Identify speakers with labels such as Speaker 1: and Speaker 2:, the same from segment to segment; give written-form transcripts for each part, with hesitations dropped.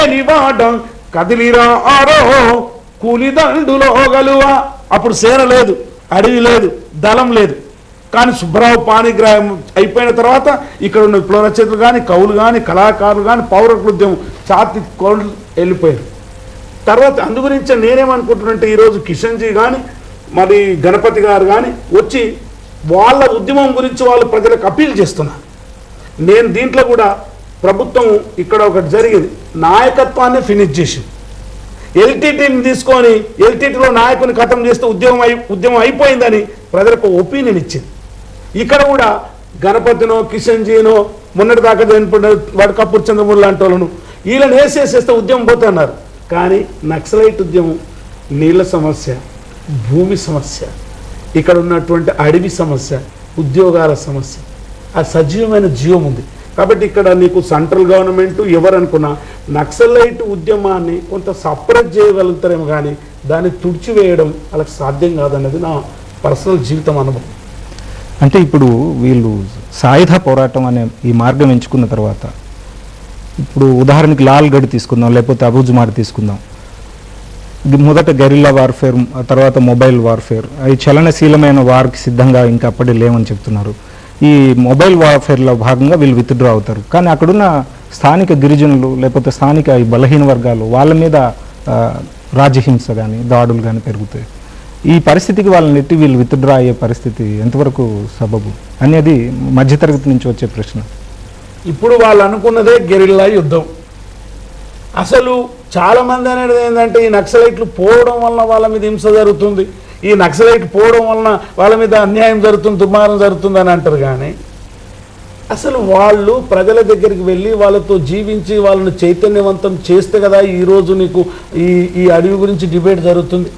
Speaker 1: లేనివాడ కదిలిరా ఆరో కూలిదండులో గలువ. అప్పుడు సేన లేదు, అడవి లేదు, దళం లేదు. కానీ సుబ్బరావు పాణిగ్రాహం అయిపోయిన తర్వాత ఇక్కడ ఉన్న విప్లవ రచయితలు కానీ, కవులు కానీ, కళాకారులు కానీ, పౌరకుల ఉద్యమం ఛాతి కోళ్ళు వెళ్ళిపోయారు. తర్వాత అందు గురించి నేనేమనుకుంటున్నానంటే ఈరోజు కిషన్జీ కానీ మరి గణపతి గారు కానీ వచ్చి వాళ్ళ ఉద్యమం గురించి వాళ్ళు ప్రజలకు అప్పీల్ చేస్తున్నారు. నేను దీంట్లో కూడా ప్రభుత్వం ఇక్కడ ఒకటి జరిగింది, నాయకత్వాన్ని ఫినిష్ చేసింది. ఎల్టీటీని తీసుకొని ఎల్టీటీలో నాయకుని ఖతం చేస్తే ఉద్యమం అయిపోయిందని ప్రజలకు ఒపీనియన్ ఇచ్చింది. ఇక్కడ కూడా గణపతినో కిషన్జీనో మొన్నటి దాకా వాడు కపూర్ చంద్రమూర్తి లాంటి వాళ్ళను వీళ్ళని వేసేసేస్తే ఉద్యమం పోతున్నారు. కానీ నక్సలైట్ ఉద్యమం నీళ్ళ సమస్య, భూమి సమస్య, ఇక్కడ ఉన్నటువంటి అడవి సమస్య, ఉద్యోగాల సమస్య, ఆ సజీవమైన జీవం ఉంది. కాబట్టి ఇక్కడ నీకు సెంట్రల్ గవర్నమెంట్ ఎవరనుకున్నా నక్సలైట్ ఉద్యమాన్ని కొంత సప్రెస్ చేయగలుగుతారేమో కానీ దాన్ని తుడిచివేయడం వాళ్ళకి సాధ్యం కాదన్నది నా పర్సనల్ జీవితం అనుభవం.
Speaker 2: అంటే ఇప్పుడు వీళ్ళు సాయుధ పోరాటం అనే ఈ మార్గం ఎంచుకున్న తర్వాత ఇప్పుడు ఉదాహరణకి లాల్గఢ్ తీసుకుందాం, లేకపోతే అబుజ్మాడ్ తీసుకుందాం. మొదట గెరిల్లా వార్ఫేర్, తర్వాత మొబైల్ వార్ఫేర్, అవి చలనశీలమైన వార్కి సిద్ధంగా ఇంకా అప్పటి లేవని చెప్తున్నారు. ఈ మొబైల్ వార్ఫేర్లో భాగంగా వీళ్ళు విత్డ్రా అవుతారు. కానీ అక్కడున్న స్థానిక గిరిజనులు లేకపోతే స్థానిక ఈ బలహీన వర్గాలు వాళ్ళ మీద రాజ్యహింస కానీ దాడులు కానీ పెరుగుతాయి. ఈ పరిస్థితికి వాళ్ళని నెట్టి వీళ్ళు విత్డ్రా అయ్యే పరిస్థితి ఎంతవరకు సబబు అనేది మధ్యతరగతి నుంచి వచ్చే ప్రశ్న.
Speaker 1: ఇప్పుడు వాళ్ళు అనుకున్నదే గెరిల్లా యుద్ధం. అసలు చాలామంది అనేది ఏంటంటే ఈ నక్సలైట్లు పోవడం వలన వాళ్ళ మీద హింస జరుగుతుంది, ఈ నక్సలైట్ పోవడం వలన వాళ్ళ మీద అన్యాయం జరుగుతుంది, దుర్మార్గం జరుగుతుంది అని అంటారు. కానీ అసలు వాళ్ళు ప్రజల దగ్గరికి వెళ్ళి వాళ్ళతో జీవించి వాళ్ళని చైతన్యవంతం చేస్తే కదా ఈరోజు నీకు ఈ అడవి గురించి డిబేట్ జరుగుతుంది,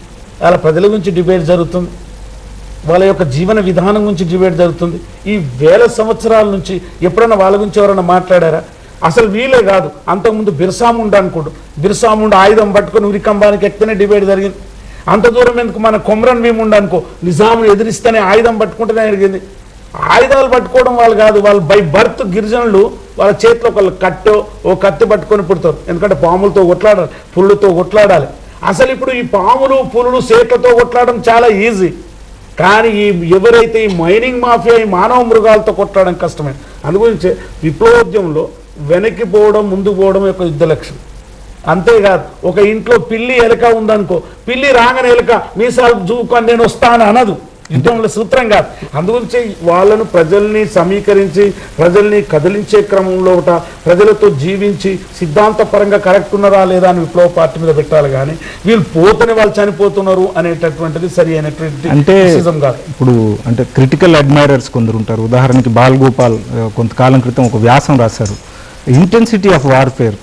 Speaker 1: వాళ్ళ ప్రజల గురించి డిబేట్ జరుగుతుంది, వాళ్ళ యొక్క జీవన విధానం గురించి డిబేట్ జరుగుతుంది. ఈ వేల సంవత్సరాల నుంచి ఎప్పుడైనా వాళ్ళ గురించి ఎవరైనా మాట్లాడారా? అసలు వీలే కాదు. అంతకుముందు బిర్సాముండ అనుకోడు, బిర్సాముండ ఆయుధం పట్టుకొని ఉరికంబానికి ఎక్కితేనే డిబేట్ జరిగింది. అంత దూరం ఎందుకు మన కొమ్రన్ భీముండ అనుకో, నిజామును ఎదిరిస్తేనే ఆయుధం పట్టుకుంటేనే జరిగింది. ఆయుధాలు పట్టుకోవడం వాళ్ళు కాదు, వాళ్ళు బై బర్త్ గిరిజనులు వాళ్ళ చేతిలో ఒక కట్టో ఓ కత్తి పట్టుకొని పుడతారు. ఎందుకంటే పాములతో కొట్లాడాలి, పుళ్ళుతో కొట్లాడాలి. అసలు ఇప్పుడు ఈ పాములు పులులు సేట్లతో కొట్లాడడం చాలా ఈజీ. కానీ ఎవరైతే ఈ మైనింగ్ మాఫియా ఈ మానవ మృగాలతో కొట్లాడడం కష్టమే. అందుగురించి విప్లవోద్యమంలో వెనక్కి పోవడం ముందుకు పోవడం యొక్క యుద్ధ లక్ష్యం. అంతేకాదు ఒక ఇంట్లో పిల్లి ఎలుక ఉందనుకో, పిల్లి రాగానే ఎలుక మీసాలు చూకొని నేను వస్తాను అనదు, యుద్ధంలో సూత్రం కాదు. అందుగురించి వాళ్ళను ప్రజల్ని సమీకరించి ప్రజల్ని కదిలించే క్రమంలో ప్రజలతో జీవించి సిద్ధాంతపరంగా కరెక్ట్ ఉన్నారా లేదా అని విప్లవ పార్టీ మీద పెట్టాలి. కానీ వీళ్ళు పోతేనే వాళ్ళు చనిపోతున్నారు అనేటటువంటిది సరి అయినటువంటి నిజం కాదు.
Speaker 2: ఇప్పుడు అంటే క్రిటికల్ అడ్మైరర్స్ కొందరు ఉంటారు. ఉదాహరణకి బాల్ గోపాల్ కొంతకాలం క్రితం ఒక వ్యాసం రాశారు, ఇంటెన్సిటీ ఆఫ్ వార్ఫేర్,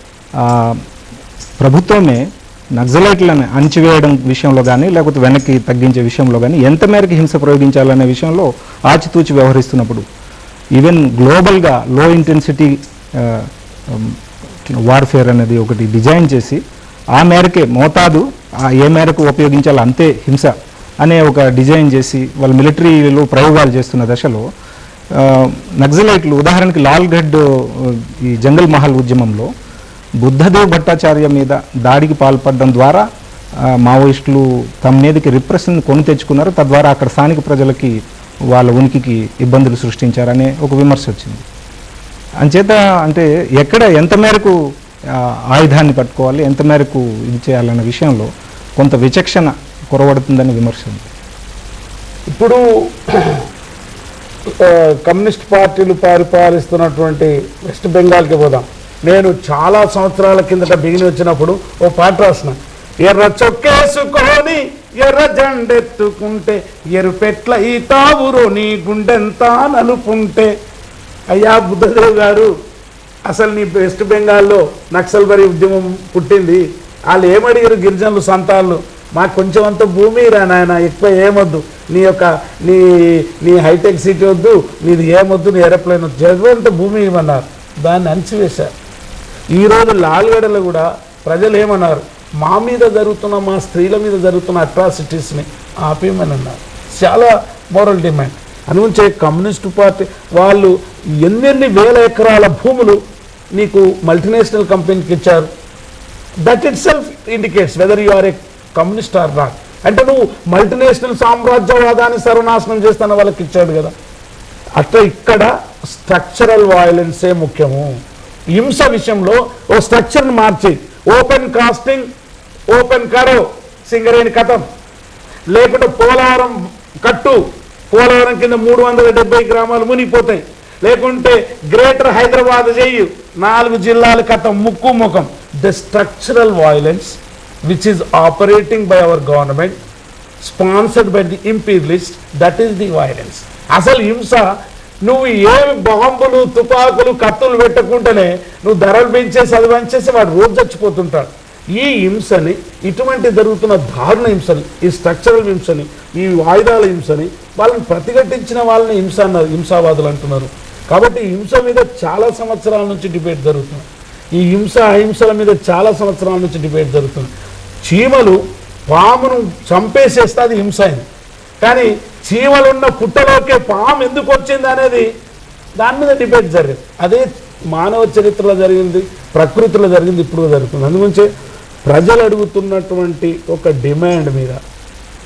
Speaker 2: ప్రభుత్వమే నక్సలైట్లను అణచివేయడం విషయంలో కానీ లేకపోతే వెనక్కి తగ్గించే విషయంలో కానీ ఎంత మేరకు హింస ప్రయోగించాలనే విషయంలో ఆచితూచి వ్యవహరిస్తున్నప్పుడు ఈవెన్ గ్లోబల్గా లో ఇంటెన్సిటీ వార్ఫేర్ అనేది ఒకటి డిజైన్ చేసి ఆ మేరకే మోతాదు ఏ మేరకు ఉపయోగించాలో అంతే హింస అనే ఒక డిజైన్ చేసి వాళ్ళు మిలిటరీలో ప్రయోగాలు చేస్తున్న దశలో నక్సలైట్లు ఉదాహరణకి లాల్గఢ్ ఈ జంగల్ మహల్ ఉద్యమంలో బుద్ధదేవ్ భట్టాచార్య మీద దాడికి పాల్పడడం ద్వారా మావోయిస్టులు తమ మీదకి రిప్రెషన్ కొని తెచ్చుకున్నారు. తద్వారా అక్కడ స్థానిక ప్రజలకి వాళ్ళ ఉనికికి ఇబ్బందులు సృష్టించారనే ఒక విమర్శ వచ్చింది. అంచేత అంటే ఎక్కడ ఎంత మేరకు ఆయుధాన్ని పట్టుకోవాలి, ఎంత మేరకు ఇది చేయాలన్న విషయంలో కొంత విచక్షణ కొరవడుతుందని విమర్శ ఉంది.
Speaker 1: ఇప్పుడు కమ్యూనిస్ట్ పార్టీలు పరిపాలిస్తున్నటువంటి వెస్ట్ బెంగాల్కి పోదాం. నేను చాలా సంవత్సరాల కిందట బిగిని వచ్చినప్పుడు ఓ పాట రాసిన, ఎర్ర చొక్కేసుకొని ఎర్ర జెండెత్తుకుంటే ఎరుపెట్ల ఈ తావురు నీ గుండెంతా నలుపుంటే. అయ్యా బుద్ధదేవ్ గారు, అసలు నీ వెస్ట్ బెంగాల్లో నక్సల్బరీ ఉద్యమం పుట్టింది, వాళ్ళు ఏమడిగారు గిరిజనులు సంతాళ్ళు, మాకు కొంచెం అంత భూమి రా నాయన, ఎక్కువ ఏమొద్దు, నీ హైటెక్ సిటీ వద్దు, నీది ఏమొద్దు, నీ ఏరోప్లేన్ వద్దు, జగవంత భూమి ఇవ్వన్నారు. దాన్ని అణచివేశారు. ఈరోజు లాల్గఢలో కూడా ప్రజలు ఏమన్నారు, మా మీద జరుగుతున్న మా స్త్రీల మీద జరుగుతున్న అట్రాసిటీస్ని ఆపేయమని అన్నారు. చాలా మోరల్ డిమాండ్. అనుగురించే కమ్యూనిస్టు పార్టీ వాళ్ళు ఎన్నెన్ని వేల ఎకరాల భూములు నీకు మల్టీనేషనల్ కంపెనీకి ఇచ్చారు. That itself indicates whether you are a communist or not. అంటే నువ్వు మల్టీనేషనల్ సామ్రాజ్యవాదాన్ని సర్వనాశనం చేస్తున్న వాళ్ళకి ఇచ్చాడు కదా. అట్లా ఇక్కడ స్ట్రక్చరల్ వయలెన్సే ముఖ్యము. హింస విషయంలో ఓ స్ట్రక్చర్ని మార్చి ఓపెన్ కాస్టింగ్ ఓపెన్ కరో సింగరేణి కథం, లేకుంటే పోలవరం కట్టు, పోలవరం కింద 370 గ్రామాలు మునిగిపోతాయి, లేకుంటే గ్రేటర్ హైదరాబాద్ చెయ్యి 4 జిల్లాల కథం ముక్కు ముఖం. The structural violence which is operating by our government, sponsored by the imperialists, that is the violence. అసలు హింస నువ్వు ఏ బాంబులు తుపాకులు కత్తులు పెట్టకుండానే నువ్వు ధరలు పెంచేసి అది వంచేసి వాడు రోజు చచ్చిపోతుంటాడు. ఈ హింసని, ఇటువంటి జరుగుతున్న దారుణ హింసని, ఈ స్ట్రక్చరల్ హింసని, ఈ ఆయుధాల హింసని వాళ్ళని ప్రతిఘటించిన వాళ్ళని హింస అన్నారు, హింసావాదులు అంటున్నారు. కాబట్టి హింస మీద చాలా సంవత్సరాల నుంచి డిబేట్ జరుగుతుంది. ఈ హింస అహింసల మీద చాలా సంవత్సరాల నుంచి డిబేట్ జరుగుతుంది. చీమలు పామును చంపేసేస్తే అది హింస అయింది, కానీ చీమలున్న పుట్టలోకే పాము ఎందుకు వచ్చింది అనేది దాని మీద డిబేట్ జరిగింది. అదే మానవ చరిత్రలో జరిగింది, ప్రకృతిలో జరిగింది, ఇప్పుడు జరుగుతుంది. అందుగురించే ప్రజలు అడుగుతున్నటువంటి ఒక డిమాండ్ మీద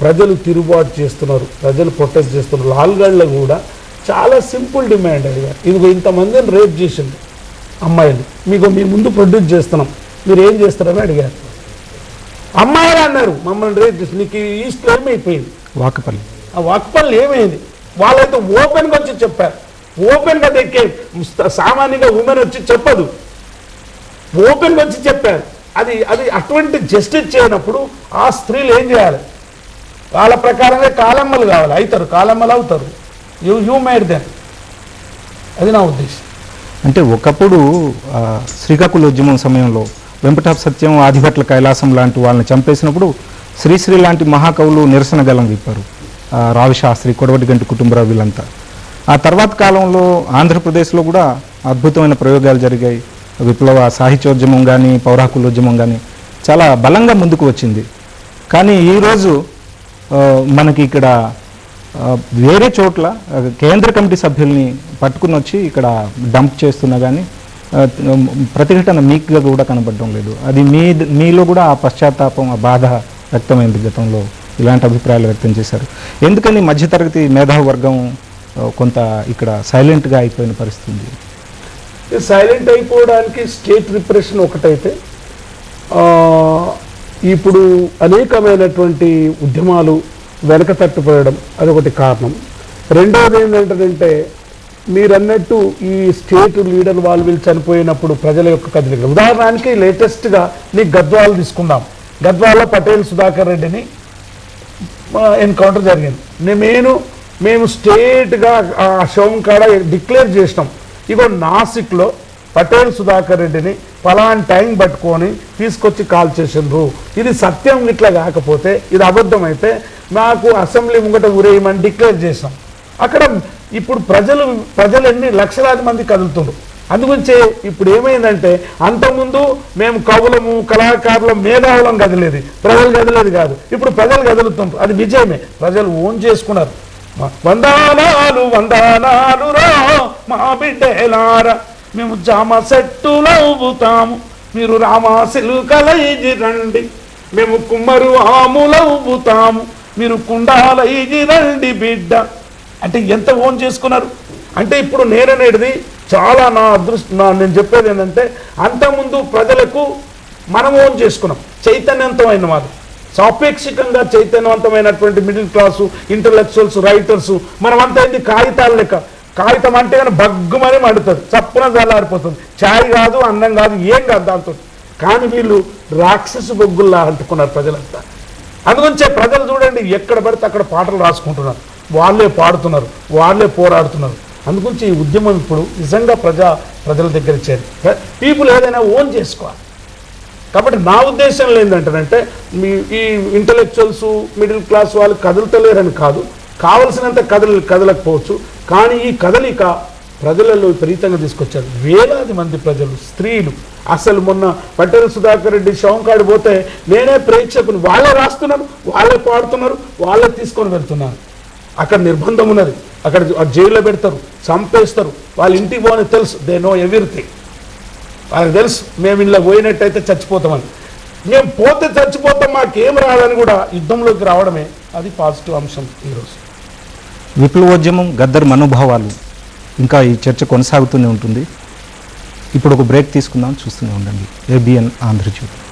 Speaker 1: ప్రజలు తిరుగుబాటు చేస్తున్నారు, ప్రజలు ప్రొటెస్ట్ చేస్తున్నారు. లాల్గఢ్లో కూడా చాలా సింపుల్ డిమాండ్ అడిగారు. ఇదిగో ఇంతమందిని రేప్ చేసింది అమ్మాయిలు, మీకు మీ ముందు ప్రొడ్యూస్ చేస్తున్నాం, మీరు ఏం చేస్తారని అడిగారు. అమ్మాయిలు అన్నారు మమ్మల్ని రేప్ చేసి. నీకు ఈస్ట్లో ఏమైపోయింది?
Speaker 2: వాకపల్లి.
Speaker 1: ఆ వాకపల్లి ఏమైంది? వాళ్ళైతే ఓపెన్గా వచ్చి చెప్పారు. ఓపెన్గా దక్కే సామాన్యంగా ఉమెన్ వచ్చి చెప్పదు, ఓపెన్గా వచ్చి చెప్పారు. అది అది అటువంటి జస్టిస్ చేయనప్పుడు ఆ స్త్రీలు ఏం చేయాలి? వాళ్ళ ప్రకారంగా కాలమ్మలు కావాలి, అవుతారు, కాలమ్మలు అవుతారు. You made them. అది నా ఉద్దేశం.
Speaker 2: అంటే ఒకప్పుడు శ్రీకాకుళోద్యమం సమయంలో వెంపటాప్ సత్యం, ఆదిభట్ల కైలాసం లాంటి వాళ్ళని చంపేసినప్పుడు శ్రీశ్రీ లాంటి మహాకవులు నిరసన గలం విప్పారు. రావి శాస్త్రి, కొడవటిగంటి కుటుంబరావు వీళ్ళంతా. ఆ తర్వాత కాలంలో ఆంధ్రప్రదేశ్లో కూడా అద్భుతమైన ప్రయోగాలు జరిగాయి. విప్లవ సాహిత్యోద్యమం కానీ పౌరాకులోద్యమం కానీ చాలా బలంగా ముందుకు వచ్చింది. కానీ ఈరోజు మనకి ఇక్కడ వేరే చోట్ల కేంద్ర కమిటీ సభ్యుల్ని పట్టుకుని వచ్చి ఇక్కడ డంప్ చేస్తున్నా కానీ ప్రతిఘటన మీకుగా కూడా కనబడడం లేదు. అది మీలో కూడా ఆ పశ్చాత్తాపం, ఆ బాధ వ్యక్తమైంది. గతంలో ఇలాంటి అభిప్రాయాలు వ్యక్తం చేశారు. ఎందుకని మధ్యతరగతి మేధావి వర్గం కొంత ఇక్కడ సైలెంట్గా అయిపోయిన పరిస్థితి?
Speaker 1: సైలెంట్ అయిపోవడానికి స్టేట్ రిప్రెషన్ ఒకటైతే, ఇప్పుడు అనేకమైనటువంటి ఉద్యమాలు వెనక తట్టుపోయడం అదొకటి కారణం. రెండవది ఏంటంటే మీరన్నట్టు ఈ స్టేట్ లీడర్ వీళ్ళు చనిపోయినప్పుడు ప్రజల యొక్క కదలిక. ఉదాహరణకి లేటెస్ట్గా నీకు గద్వాలు తీసుకుందాం. గద్వాల్లో పటేల్ సుధాకర్ రెడ్డిని ఎన్కౌంటర్ జరిగింది. మేము స్టేట్గా ఆ శవం కాడ డిక్లేర్ చేసినాం, ఇగో నాసిక్లో పటేల్ సుధాకర్ రెడ్డిని ఫలాని టైం పట్టుకొని తీసుకొచ్చి కాల్ చేసిండ్రు. ఇది సత్యం ఇట్లా కాకపోతే, ఇది అబద్ధం అయితే మాకు అసెంబ్లీ ముంగట ఊరేయమని డిక్లేర్ చేసాం. అక్కడ ఇప్పుడు ప్రజలు ఎన్ని లక్షలాది మంది కదులుతుండ్రు. అందుగురించే ఇప్పుడు ఏమైందంటే, అంతకుముందు మేము కవులము, కళాకారులం, మేధావులం కదిలేది, ప్రజలు కదిలేది కాదు. ఇప్పుడు ప్రజలు కదులుతుండ్రు, అది విజయమే. ప్రజలు ఓన్ చేసుకున్నారు. వందనాలు వందనాలు రా మా బిడ్డలారా, మేము జామ చెట్టులో ఊగుతాము, మీరు రామాశిలు కలైజి రండి, మేము కుమ్మరు ఆములో ఊగుతాము, మీరు కుండాలైజి రండి బిడ్డ. అంటే ఎంత ఓన్ చేసుకున్నారు అంటే, ఇప్పుడు నేననేది చాలా నేను చెప్పేది ఏంటంటే, అంతకుముందు ప్రజలకు మనం ఓన్ చేసుకున్నాం చైతన్యవంతమైన వారు, సాపేక్షికంగా చైతన్యవంతమైనటువంటి మిడిల్ క్లాసు, ఇంటలెక్చువల్స్, రైటర్సు. మనమంతా ఏంటి కాగితాలు లెక్క. కాగితం అంటే కానీ బగ్గుమని మండుతుంది, చప్పున చల్లారిపోతుంది. ఛాయ్ కాదు, అన్నం కాదు, ఏం కాదు దాంతో. కానీ వీళ్ళు రాక్షసు బొగ్గుల్లా అంటుకున్నారు ప్రజలంతా. అందుగురించే ప్రజలు చూడండి, ఎక్కడ పడితే అక్కడ పాటలు రాసుకుంటున్నారు, వాళ్ళే పాడుతున్నారు, వాళ్ళే పోరాడుతున్నారు. అందుగురించి ఈ ఉద్యమం ఇప్పుడు నిజంగా ప్రజల దగ్గర ఇచ్చేది. పీపుల్ ఏదైనా ఓన్ చేసుకోవాలి. కాబట్టి నా ఉద్దేశంలో ఏంటంటే, ఈ ఇంటలెక్చువల్స్, మిడిల్ క్లాస్ వాళ్ళు కదులుతలేరని కాదు, కావలసినంత కదలకపోవచ్చు, కానీ ఈ కదలిక ప్రజలలో విపరీతంగా తీసుకొచ్చారు. వేలాది మంది ప్రజలు, స్త్రీలు. అసలు మొన్న పటేల్ సుధాకర్ రెడ్డి శవంకాడి పోతే నేనే ప్రేక్షకుని, వాళ్ళే రాస్తున్నారు, వాళ్ళే పాడుతున్నారు, వాళ్ళే తీసుకొని వెళ్తున్నారు. అక్కడ నిర్బంధం ఉన్నది, అక్కడ జైల్లో పెడతారు, చంపేస్తారు. వాళ్ళ ఇంటికి పోని తెలుసు, దే నో ఎవ్రీథింగ్. వాళ్ళకి తెలుసు మేము ఇలా పోయినట్టయితే చచ్చిపోతామని. మేము పోతే చచ్చిపోతాం మాకేం రాదని కూడా యుద్ధంలోకి రావడమే అది పాజిటివ్ అంశం ఈరోజు.
Speaker 2: విప్లవోద్యమం, గద్దర్ మనోభావాలు ఇంకా ఈ చర్చ కొనసాగుతూనే ఉంటుంది. ఇప్పుడు ఒక బ్రేక్ తీసుకుందాం, చూస్తూనే ఉండండి ABN ఆంధ్రజ్యోతి.